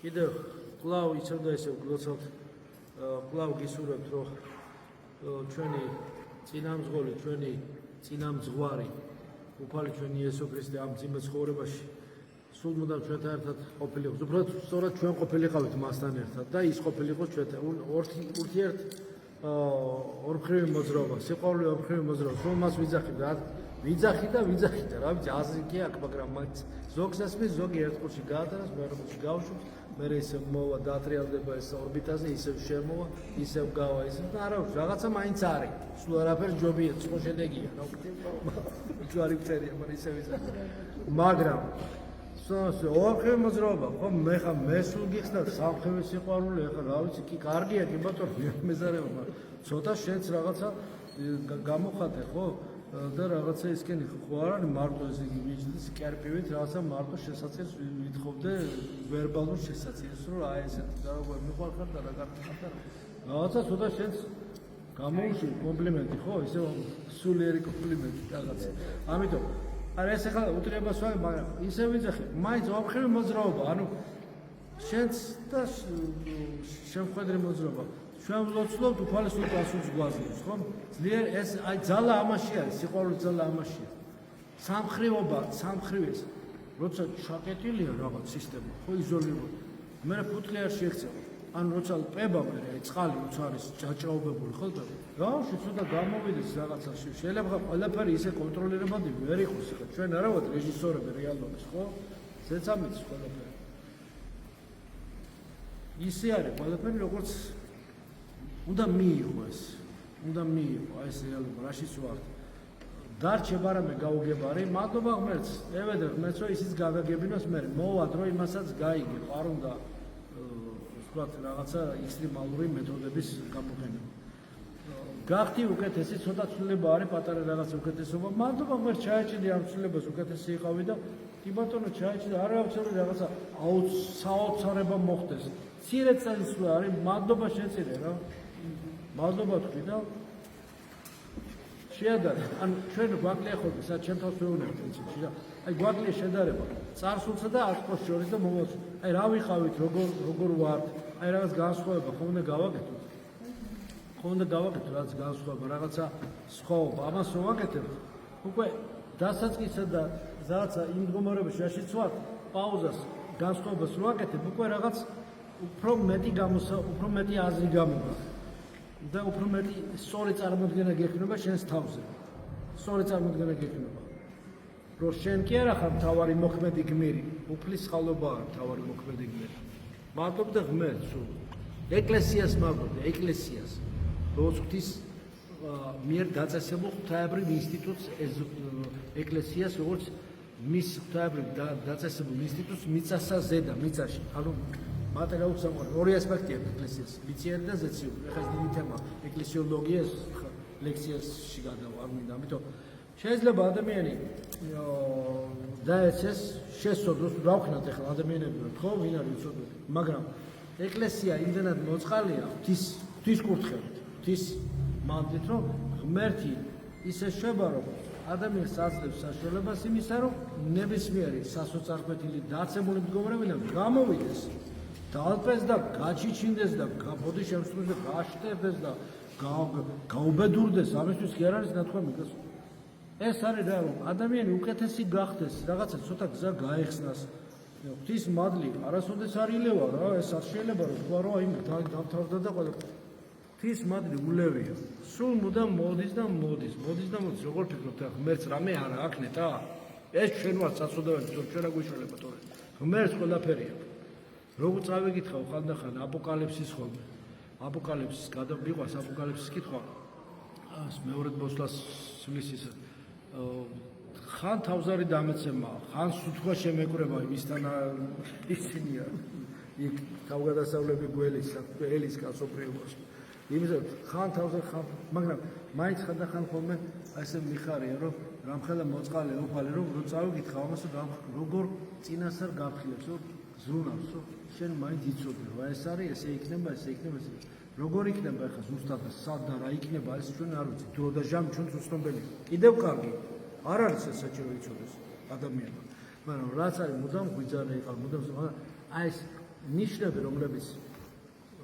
კიდევ კვლავ ისევ და ისევ გლოცავთ, კვლავ გისურვებთ, რომ ჩვენი წინამძღოლი, ჩვენი წინამძღვარი, უფალი ჩვენი იესო ქრისტე ამ წინა ცხოვრებაში სულ მუდამ ჩვენთან ერთად ყოფილიყოს. უბრალოდ სწორად ჩვენ ყოფილიყავით მასთან ერთად და ის ყოფილიყოს ჩვენთან. ურთიერთ ორმხრივი მოძრაობა, სიყვარული ორმხრივი მოძრაობა. რომ მას ვიძახით და ვიძახით და რა ვიცი, აზრი კი აქვს, მაგრამ მათ ზოგს ასმის, ზოგი ერთ ყუთში გაატარებს, მეორე ყუთში გავშვებს, მერე ისევ მოვა დაატრიალდება ეს ორბიტაზე, ისევ შემოვა, ისევ გავა, ისევ და არა ვიცი, რაღაცა მაინც არის. სულ არაფერი ჯობია, სხვა შედეგია, რა ვიცი. ჯვარი ფერია, მაგრამ ისევ ვიძახი. მაგრამ ორხევი მოძრაობა, ხო მე ხა მე სულ გიხსნათ სამხევი სიყვარული, ახლა რა ვიცი, კი კარგია, კი ბატონო, მეზარეობა, მაგრამ ცოტა შენც რაღაცა გამოხატე, ხო? და რაღაცა ისკენი ხო არ არის მარტო ესე იგი მიჯდის კერპივით რაღაცა მარტო შესაძლებს ვითხოვდე ვერბალურ შესაძლებს რომ აი ესეთ და როგორ მიყვარხარ და რა გაკეთებ და რაღაცა ცოტა შენს გამოუშვი კომპლიმენტი ხო ისე სულიერი კომპლიმენტი რაღაცა ამიტომ არა ეს ახლა უტრიებას ვარ მაგრამ ისე ვიძახი მაინც ორხევი მოძრაობა ანუ შენს და შემხედრი მოძრაობა ჩვენ ვლოცულობთ უფალისურ პასუხს გვაძლევს, ხო? ძლიერ ეს აი ძალა ამაში არის, სიყვარულის ძალა ამაშია. სამხრივეს, როცა ჩაკეტილია რაღაც სისტემა, ხო იზოლირებული. მე ფუტკრი არ შეექცევა. ან როცა პება მე აი წყალი როცა არის ჯაჭრაობებული, ხო და გავში ცოტა გამოვიდეს რაღაცაში. შეიძლება ყველაფერი ისე კონტროლირებადი ვერ იყოს, ხო? ჩვენ არა ვართ რეჟისორები რეალობის, ხო? ზეცამიც ყველაფერი. ისე არის ყველაფერი როგორც უნდა მიიღო ეს, აი ეს რეალობა, რაშიც ვართ. დარჩება რამე გაუგებარი, მადლობა ღმერთს, ევედრე ღმერთს, რომ ისიც გავაგებინოს მე, მოვა დრო იმასაც გაიგე, არ უნდა ვთქვათ რაღაცა ექსტრემალური მეთოდების გამოყენება. გახდი უკეთესი, ცოტა ცვლილება არის, პატარა რაღაცა უკეთესობა, მადლობა ღმერთს, ჩაეჭიდი ამ ცვლილებას უკეთესი იყავი და კი ბატონო ჩაეჭიდი, არ ავცნობი რაღაცა საოცარება მოხდეს. მცირე წელიწადი არის, მადლობა შეწირე რა. მადლობა თქვი და შეადარე. ან ჩვენ გვაკლია ხოლმე, სადაც ჩვენ თავს ვეუბნებით პრინციპში რა. აი გვაკლია შედარება წარსულსა და აწმყოს შორის და მომავალს. აი რა ვიხავით, როგორ ვართ? აი რაღაც განსხვავება ხომ უნდა გავაკეთოთ? რაღაც განსხვავება, რაღაცა სხვაობა. ამას რომ ვაკეთებთ, უკვე დასაწყისსა და რაღაცა იმ მდგომარეობაში რაშიც ვართ, პაუზას, განსხვავებას რო ვაკეთებ, უკვე რაღაც უფრო მეტი აზრი გამოვა. და უფრო მეტი სწორი წარმოდგენა გექნება შენს თავზე. სწორი წარმოდგენა გექნება. რომ შენ კი არა ხარ მთავარი მოქმედი გმირი, უფლის ხალობაა მთავარი მოქმედი გმირი. მადლობ და ღმერთს სულ. ეკლესიას მადლობ, ეკლესიას. როგორც მიერ დაწესებულ ღვთაებრივ ინსტიტუტს ეკლესიას როგორც მის ღვთაებრივ დაწესებულ ინსტიტუტს მიწასა ზედა, მიწაში. ანუ მატერიალურ სამყაროში ორი ასპექტია ეკლესიას, მიწიერი და ზეციური. ეხლა ეს დიდი თემა, ეკლესიოლოგიას ლექციაში გადავა, არ მინდა, ამიტომ შეიძლება ადამიანი დაეცეს, შესწორდეს, რა ვქნათ ეხლა ადამიანები, ხო, ვინ არის უცოდო, მაგრამ ეკლესია იმდენად მოწყალია ღვთის კურთხევით, ღვთის მანდით, რომ ღმერთი ისე შვება, რომ ადამიანს აძლევს საშუალებას იმისა, რომ ნებისმიერი სასოწარკვეთილი დაცემული მდგომარეობიდან გამოვიდეს. დაალპეს და გაჩიჩინდეს და ბოდი შემსრულდეს და გაშტერდეს და გაუბედურდეს, ამისთვის კი არ არის ნათქვამი. ეს არის რა, რომ ადამიანი უკეთესი გახდეს, რაღაცა ცოტა გზა გაეხსნას. ღვთის მადლი არასოდეს არ ილევა რა, ეს არ შეიძლება რომ თქვა რომ აი დავთავრდა და ყველა. ღვთის მადლი ულევია. სულ მუდამ მოდის და მოდის, როგორ ფიქრობთ, ღმერთს რამე არა აქნეტა? ეს ჩვენ ვართ საწოდავები, ჩვენ რა გვიშველება თორე. ღმერთს ყველაფერია. როგორ წავიკითხავ ხანდახან აპოკალიფსის ხოლმე. აპოკალიფსის გადავიყვას აპოკალიფსის კითხვა. მეორედ მოსვლას სulis ის ხან თავზარი დამეცემა, ხან სუთქვა შემეკრება იმისთან ისინია. იქ თავგადასავლები გველის, ელის კაცობრიობაში. იმისათვის ხან თავზარი ხან, მაგრამ მაინც ხანდახან ხოლმე ესე მიხარია, რომ რამხელა მოწყალე უფალი, რომ წავიკითხავ ამას როგორ წინასწარ გაფრთხილებს, რომ ზრუნავს, რომ შენ მაინც იცოდი, რომ ეს არის, ესე იქნება. როგორ იქნება ახლა ზუსტად სად და რა იქნება, ეს ჩვენ არ ვიცით. დრო და ჟამი ჩვენც უცნობელია. კიდევ კარგი არ არის ეს საჭირო იცოდეს ადამიანმა. მაგრამ რაც არის მუდამ გვიძარე იყალ, მუდამ აი ეს ნიშნები, რომლებიც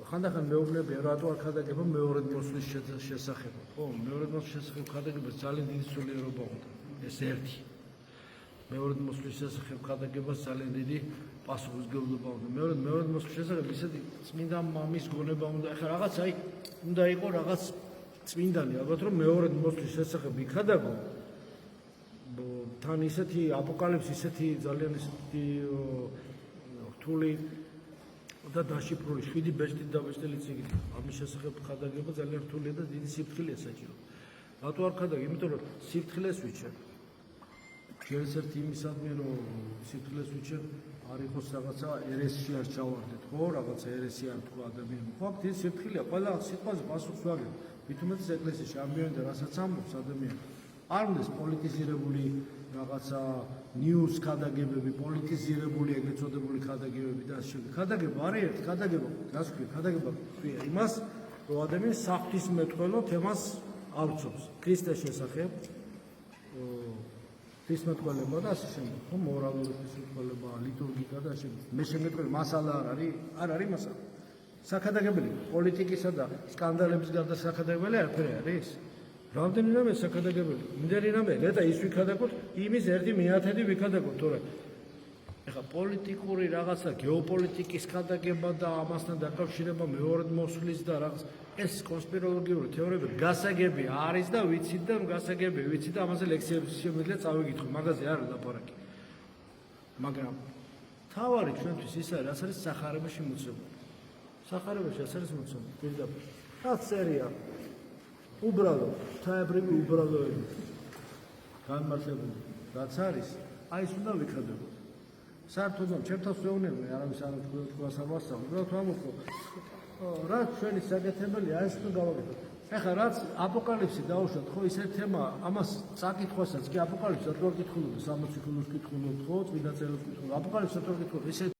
ხანდახან მეუბნებიან, რატო არ ხადაგება მეორედ მოსვლის შესახებ. ხო, მეორედ მოსვლის შესახებ ხადაგებას ძალიან დიდი სულიერობა უნდა. ეს ერთი. მეორედ მოსვლის შესახებ ხადაგებას ძალიან დიდი პასუხისმგებლობა უნდა. მეორედ მოსვლის შესახებ ისეთი წმინდა მამის გონება უნდა. ეხლა რაღაც უნდა იყოს რაღაც წმინდანი, ალბათ რომ მეორედ მოსვლის შესახებ იქადაგო. თან ისეთი აპოკალიფსი, ისეთი ძალიან ისეთი რთული და დაშიფრული 7 ბეჭდით დაბეჭდილი წიგნი. ამის შესახებ ხადაგება ძალიან რთულია და დიდი სიფრთხილეა საჭირო. რატო არ ხადაგებ? იმიტომ რომ სიფრთხილეს ვიჩერ. ერთ იმისადმი რომ სიფრთხილეს ვიჩერ, არ იყოს რაღაცა ერესში არ ჩავარდეთ, ხო? რაღაცა ერესი არ თქვა ადამიანმა. ხო, აქ დიდი სიფრთხილეა, ყველა სიტყვაზე პასუხს ვაგებ. მithumetes ეკლესიაში ამბობენ და რასაც ამბობს ადამიანი. არ უნდა პოლიტიზირებული რაღაცა ნიუს ხადაგებები, პოლიტიზირებული ეგრეთ წოდებული ხადაგებები და ასე შემდეგ. ხადაგება არის ერთი, ხადაგება, რას ქვია? ხადაგება ქვია იმას, რომ ადამიანს საღვთისმეტყველო თემას აუცობს. ქრისტეს შესახებ, ღვთისმეტყველება და ასე შემდეგ. ხო, მორალური ღვთისმეტყველება, ლიტურგიკა და ასე შემდეგ. მე შემეტყველი მასალა არ არის მასალა. საქადაგებელი პოლიტიკისა და სკანდალების გარდა საქადაგებელი არაფერი არის. რამდენიმე საქადაგებელი. იმდენი რამე, და ის ვიქადაგოთ, იმის ერთი მეათედი ვიქადაგოთ, თორე ეხა პოლიტიკური რაღაცა, გეოპოლიტიკის ხადაგება და ამასთან დაკავშირება მეორედ მოსვლის და რაღაც ეს კონსპიროლოგიური თეორიები გასაგები არის და ვიცით და გასაგები ვიცით და ამაზე ლექციებს შემიძლია წავიგითხო, მაგაზე არ ლაპარაკი. მაგრამ თავარი ჩვენთვის ის არის, რაც არის სახარებაში მოცემული. სახარებაში არის მოცემული, პირდაპირ. რაც წერია უბრალო, ღვთაებრივი უბრალოები განმარტებული, რაც არის, აი ეს უნდა ვიქადაგოთ. საერთოდ ჩემთავს ვეუბნები, არავის არ თქვას არ ვასწავლ, უბრალოდ ვამბობ, რა ჩვენი საკეთებელია, ეს უნდა გავაკეთოთ. ეხლა რაც აპოკალიფსი დაუშვათ, ხო ისეთი თემა, ამას წაკითხვასაც კი აპოკალიფსს არ ვკითხულობ, 60 ქულოს კითხულობ, ხო, წმინდა წერილს კითხულობ, აპოკალიფსს არ ვკითხულობ, ისეთი